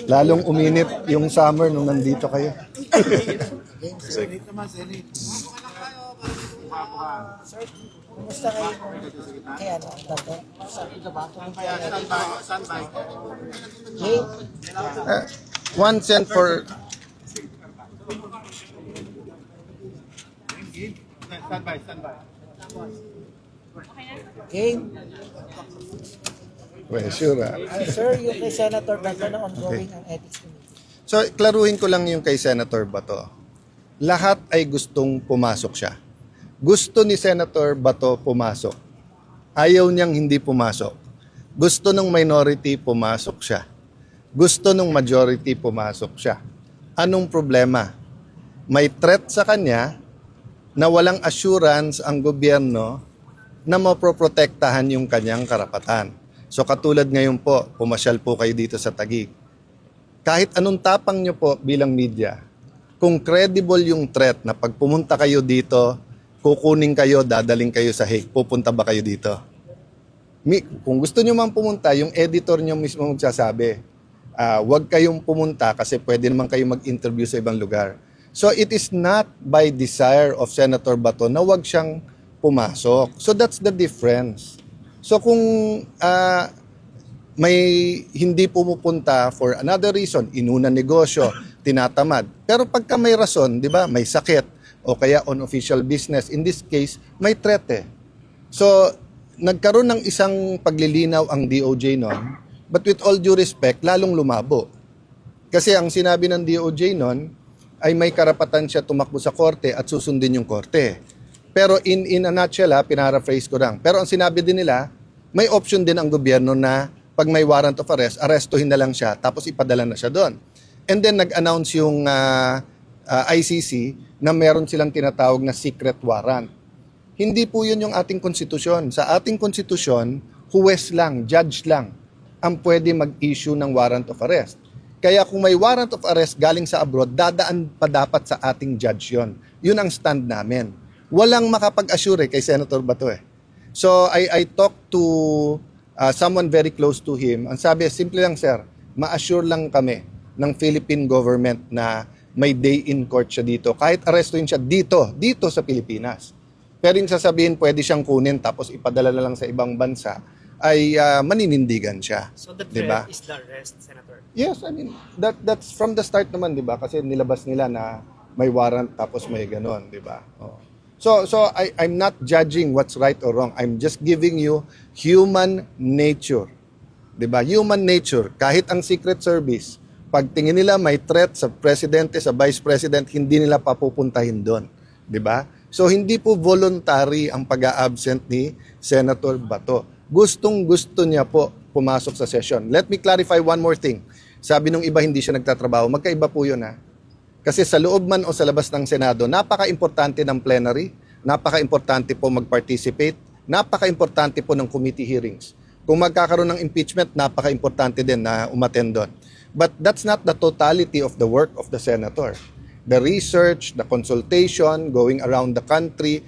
Lalong uminit yung summer nung nandito kayo. Senate naman, Senate. Sir, kumusta kayo kay ano, Bato? Standby. Jay, 1 cent for... Standby. game. Well, sure. Sir, yung kay Senator Bato na ongoing ang ethics committee. So, klaruhin ko lang yung kay Senator Bato. Lahat ay gustong pumasok siya. Gusto ni Senator Bato pumasok. Ayaw niyang hindi pumasok. Gusto ng minority pumasok siya. Gusto ng majority pumasok siya. Anong problema? May threat sa kanya na walang assurance ang gobyerno na mapoprotektahan yung kanyang karapatan. So katulad ngayon po, pumasyal po kayo dito sa Taguig. Kahit anong tapang nyo po bilang media, kung credible yung threat na pag pumunta kayo dito, kukunin kayo, dadaling kayo sa Hague, pupunta ba kayo dito? Kung gusto nyo man pumunta, yung editor nyo mismo magsasabi, huwag kayong pumunta kasi pwede naman kayo mag-interview sa ibang lugar. So it is not by desire of Senator Bato na huwag siyang pumasok. So that's the difference. So kung may hindi pumupunta for another reason, inuna negosyo, tinatamad. Pero pagka may rason, di ba, may sakit, o kaya on official business, in this case, may threat eh. So, nagkaroon ng isang paglilinaw ang DOJ noon, but with all due respect, lalong lumabo. Kasi ang sinabi ng DOJ noon, ay may karapatan siya tumakbo sa korte at susundin yung korte. Pero in a nutshell, pinaraphrase ko lang. Pero ang sinabi din nila, may option din ang gobyerno na pag may warrant of arrest, arestuhin na lang siya, tapos ipadala na siya doon. And then nag-announce yung ICC na meron silang tinatawag na secret warrant. Hindi po yun yung ating konstitusyon. Sa ating konstitusyon, huwes lang, judge lang ang pwede mag-issue ng warrant of arrest. Kaya kung may warrant of arrest galing sa abroad, dadaan pa dapat sa ating judge yun. Yun ang stand namin. Walang makapag-assure kay Senator Bato eh. So I talked to someone very close to him. Ang sabi, simple lang sir, ma-assure lang kami ng Philippine government na may day in court siya dito. Kahit arrestuin siya dito sa Pilipinas. Pero yung sasabihin, pwede siyang kunin tapos ipadala na lang sa ibang bansa, ay maninindigan siya. So the threat diba? is the arrest, Senator? Yes, I mean, that's from the start naman, di ba? Kasi nilabas nila na may warrant tapos may ganon, di ba? Oh. So I'm not judging what's right or wrong. I'm just giving you human nature. Di ba? Human nature. Kahit ang Secret Service, pag tingin nila may threat sa presidente, sa vice president, hindi nila papupuntahin doon. Di ba? So hindi po voluntary ang pag-a-absent ni Senator Bato. Gustong-gusto niya po pumasok sa session. Let me clarify one more thing. Sabi nung iba hindi siya nagtatrabaho. Magkaiba po yun ha. Kasi sa loob man o sa labas ng Senado, napaka-importante ng plenary, napaka-importante po mag-participate, napaka-importante po ng committee hearings. Kung magkakaroon ng impeachment, napaka-importante din na umattend doon. But that's not the totality of the work of the senator. The research, the consultation, going around the country,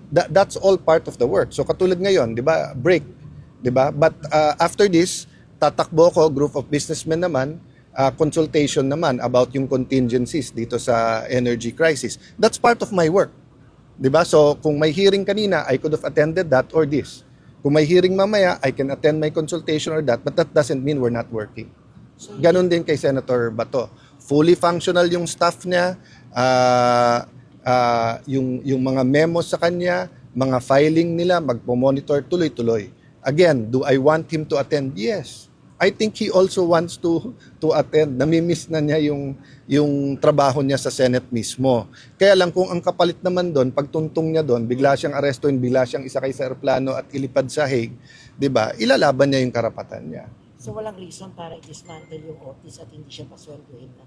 that's all part of the work. So katulad ngayon, di ba, break, di ba? But after this, tatakbo ko, group of businessmen naman, consultation naman about yung contingencies dito sa energy crisis. That's part of my work. Di ba? So kung may hearing kanina, I could have attended that or this. Kung may hearing mamaya, I can attend my consultation or that, but that doesn't mean we're not working. Ganon din kay Senator Bato. Fully functional yung staff niya, yung mga memos sa kanya, mga filing nila, magpo-monitor tuloy-tuloy. Again, do I want him to attend? Yes. I think he also wants to attend. Namimiss na niya yung trabaho niya sa Senate mismo. Kaya lang kung ang kapalit naman doon, pagtuntong niya doon, bigla siyang arestuin, bigla siyang isakay sa eroplano at ilipad sa Hague, 'di ba? Ilalaban niya yung karapatan niya. So walang reason para i-dismantle yung office at hindi siya pasweldohin na.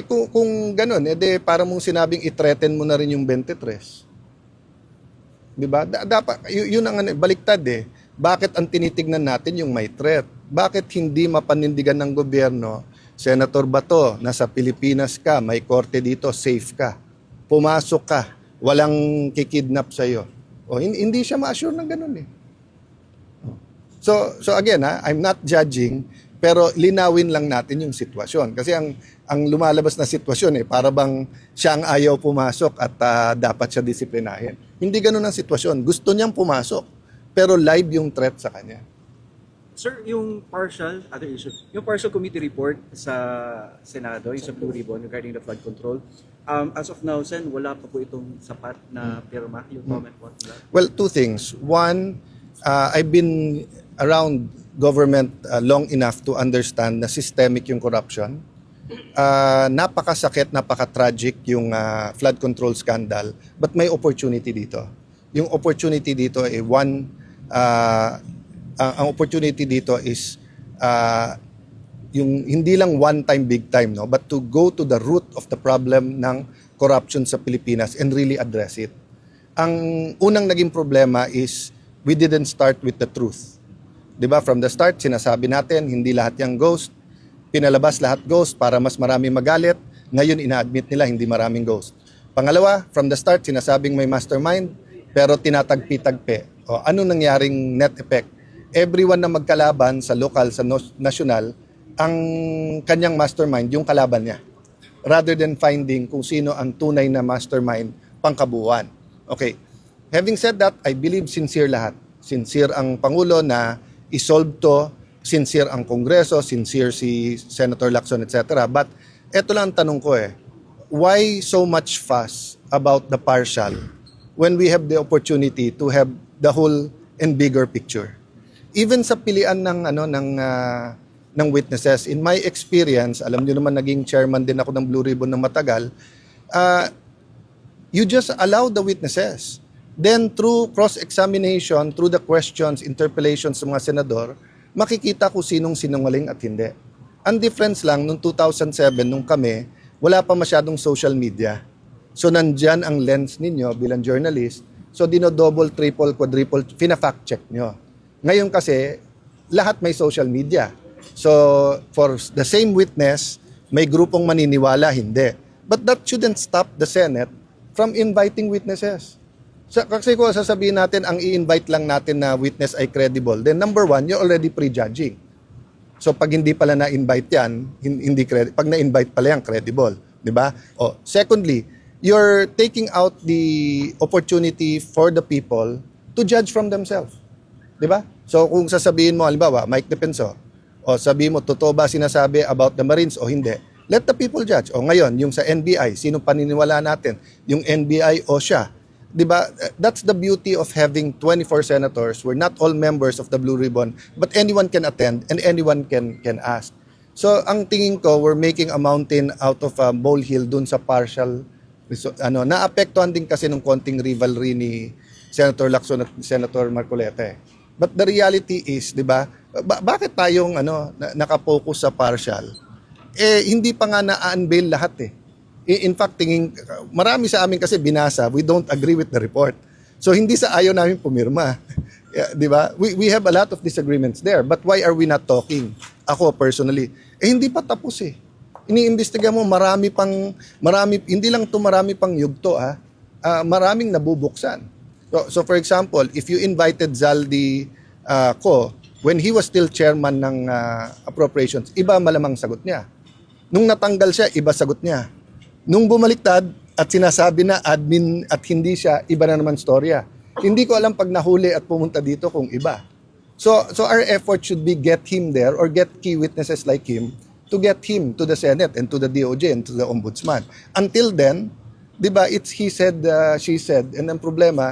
Kung ganun, para mong sinabing i-threaten mo na rin yung 23. 'Di ba? Dapat yun ang baliktad eh. Bakit ang tinitignan natin yung may threat? Bakit hindi mapanindigan ng gobyerno, Senator Bato, nasa Pilipinas ka, may korte dito, safe ka. Pumasok ka, walang kikidnap sa'yo. O, hindi siya ma-assure ng ganun eh. So again, I'm not judging Pero linawin lang natin yung sitwasyon. Kasi ang lumalabas na sitwasyon para bang siya ang ayaw pumasok at dapat siya disiplinahin. Hindi ganun ang sitwasyon. Gusto niyang pumasok, pero live yung threat sa kanya. Sir, yung other issue, yung partial committee report sa Senado, yung sa Blue Ribbon regarding the flood control, as of now, Sen, wala pa po itong sapat na pirma, yung comment po nila. Well, two things. One, I've been around government long enough to understand na systemic yung corruption. Napakasakit, napaka-tragic yung flood control scandal, but may opportunity dito. Yung opportunity dito ay ang opportunity dito is yung hindi lang one time, big time, no, but to go to the root of the problem ng corruption sa Pilipinas and really address it. Ang unang naging problema is we didn't start with the truth. 'Di ba? From the start, sinasabi natin hindi lahat yung ghost. Pinalabas lahat ghost para mas marami magalit. Ngayon ina-admit nila hindi maraming ghost. Pangalawa, from the start sinasabing may mastermind pero tinatagpi-tagpi. O ano nangyaring net effect? Everyone na magkalaban sa local, sa national, ang kanyang mastermind, yung kalaban niya. Rather than finding kung sino ang tunay na mastermind pangkabuuan. Okay. Having said that, I believe sincere lahat. Sincere ang Pangulo na isolve to, sincere ang Kongreso, sincere si Senator Lacson, etc. But eto lang ang tanong ko why so much fuss about the partial when we have the opportunity to have the whole and bigger picture? Even sa pilian ng witnesses, in my experience, alam niyo naman naging chairman din ako ng Blue Ribbon ng matagal, you just allow the witnesses. Then through cross-examination, through the questions, interpellations sa mga senador, makikita kung sinong sinungaling at hindi. Ang difference lang, noong 2007, nung kami, wala pa masyadong social media. So nandyan ang lens ninyo bilang journalist. So dino-double, triple, quadruple, fina-fact check nyo. Ngayon kasi, lahat may social media. So for the same witness, may grupong maniniwala, hindi. But that shouldn't stop the Senate from inviting witnesses. Kasi kung sasabihin natin, ang i-invite lang natin na witness ay credible, then number one, you're already prejudging. So pag hindi pala na-invite yan, hindi credible. Pag na-invite pala yan, credible. Di ba? Secondly, you're taking out the opportunity for the people to judge from themselves. Di ba? So kung sasabihin mo, halimbawa, Mike Defensor, o sabihin mo, totoo ba sinasabi about the Marines o hindi? Let the people judge. O ngayon, yung sa NBI, sino paniniwala natin? Yung NBI o siya? Diba? That's the beauty of having 24 senators. We're not all members of the Blue Ribbon, but anyone can attend and anyone can ask. So ang tingin ko, we're making a mountain out of a molehill dun sa partial. Naapektuhan din kasi ng konting rivalry ni Senator Lacson at Senator Marcoleta. But the reality is, di ba, bakit tayong nakapokus sa partial? Hindi pa nga na-unveil lahat In fact, marami sa amin kasi binasa, we don't agree with the report. So hindi sa ayaw namin pumirma. Di ba? We have a lot of disagreements there. But why are we not talking? Ako personally, hindi pa tapos Iniimbestiga mo marami, hindi lang to marami pang yugto maraming nabubuksan. So for example, if you invited Zaldi Ko, when he was still chairman ng appropriations, iba malamang sagot niya. Nung natanggal siya, iba sagot niya. Nung bumaliktad at sinasabi na admin at hindi siya, iba na naman storya. Hindi ko alam pag nahuli at pumunta dito kung iba. So our effort should be get him there or get key witnesses like him to get him to the Senate and to the DOJ and to the Ombudsman. Until then, di ba, it's he said, she said, and ang problema,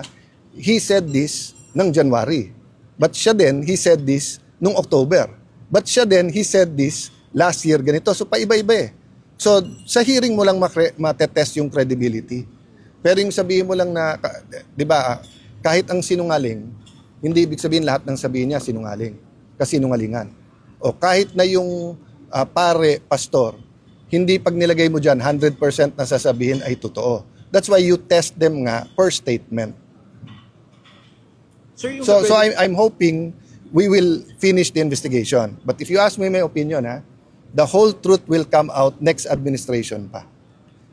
he said this ng January. But siya din, he said this nung October. But siya din, he said this last year ganito. So paiba-iba So, sa hearing mo lang matetest yung credibility. Pero yung sabihin mo lang na, di ba, kahit ang sinungaling, hindi ibig sabihin lahat ng sabihin niya sinungaling. Kasinungalingan. O kahit na yung pare, pastor, hindi pag nilagay mo dyan, 100% na sasabihin ay totoo. That's why you test them nga per statement. So I'm hoping we will finish the investigation. But if you ask me my opinion, the whole truth will come out next administration pa.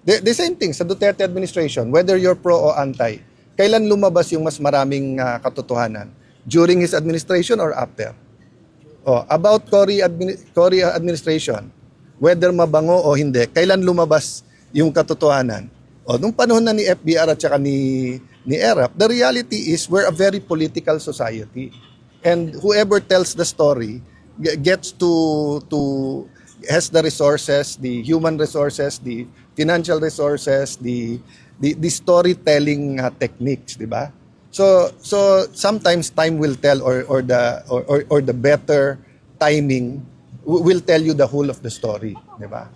The same thing sa Duterte administration, whether you're pro o anti, kailan lumabas yung mas maraming katotohanan? During his administration or after? About Cory administration, whether mabango o hindi, kailan lumabas yung katotohanan? Nung panahon na ni FBR at saka ni ERAP, the reality is we're a very political society. And whoever tells the story gets has the resources, the human resources, the financial resources, the storytelling techniques, di ba? So sometimes time will tell, or the better timing will tell you the whole of the story, di ba?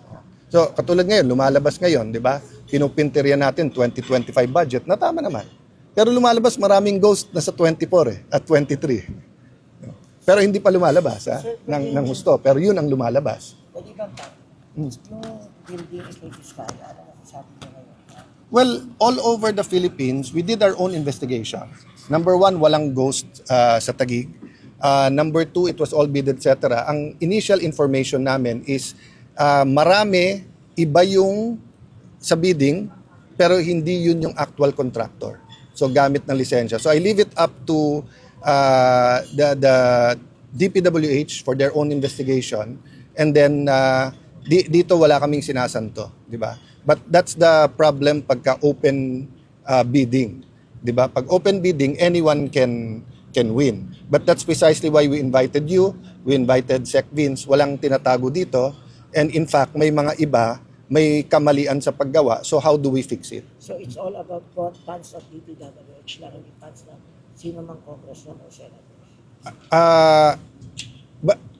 So katulad ngayon, lumalabas ngayon, di ba? Pinupinteriya natin 2025 budget, na tama naman. Pero lumalabas maraming ghost na sa 24 at 23. Pero hindi pa lumalabas ng husto, pero yun ang lumalabas. Pwede bang yung building kay Fiscal, ano masasabi niyo ngayon? Well, all over the Philippines, we did our own investigation. Number one, walang ghost sa Taguig. Number two, it was all bid, etc. Ang initial information namin is marami, iba yung sa bidding, pero hindi yun yung actual contractor. So gamit ng lisensya. So I leave it up to the DPWH for their own investigation, and then dito wala kaming sinasanto, di ba? But that's the problem pagka open bidding, di ba? Pag open bidding, anyone can win. But that's precisely why we invited you, we invited Sec Vince, walang tinatago dito, and in fact may mga iba may kamalian sa paggawa. So how do we fix it? So it's all about funds of DPWH lang, hindi funds ng sino mang congressman o senator.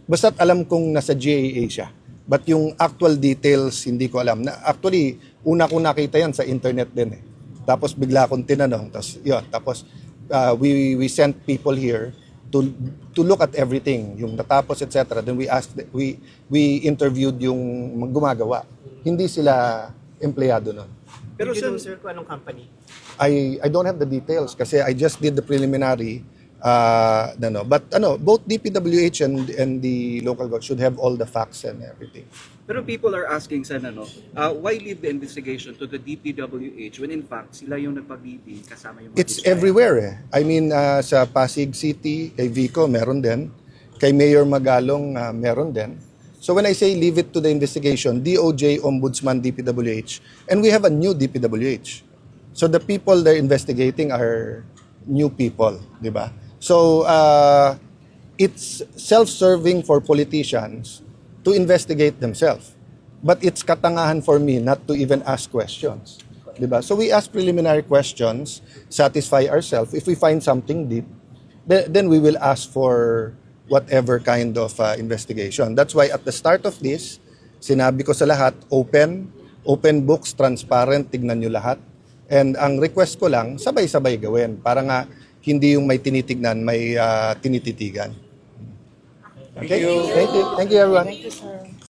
Basta't alam kong nasa GAA siya. But yung actual details, hindi ko alam. Actually, una ko nakita yan sa internet din eh. Tapos bigla akong tinanong. Tapos we sent people here to look at everything. Yung natapos, etc. Then we interviewed yung gumagawa. Hindi sila empleyado nun. Pero sir, kung anong company? I don't have the details kasi I just did the preliminary. But both DPWH and the local government should have all the facts and everything. Pero people are asking, Sen, why leave the investigation to the DPWH when in fact sila yung nagpabibig kasama yung mga It's Bisaya? everywhere eh. I mean, sa Pasig City, kay Vico, meron din. Kay Mayor Magalong, meron din. So when I say leave it to the investigation, DOJ, Ombudsman, DPWH, and we have a new DPWH. So the people they're investigating are new people, di ba? So it's self-serving for politicians to investigate themselves. But it's katangahan for me not to even ask questions. Diba? So we ask preliminary questions, satisfy ourselves. If we find something deep, then we will ask for whatever kind of investigation. That's why at the start of this, sinabi ko sa lahat, open books, transparent, tignan nyo lahat. And ang request ko lang, sabay-sabay gawin. Para nga hindi yung may tinitignan, may tinititigan. Okay? Thank you everyone. Thank you, sir.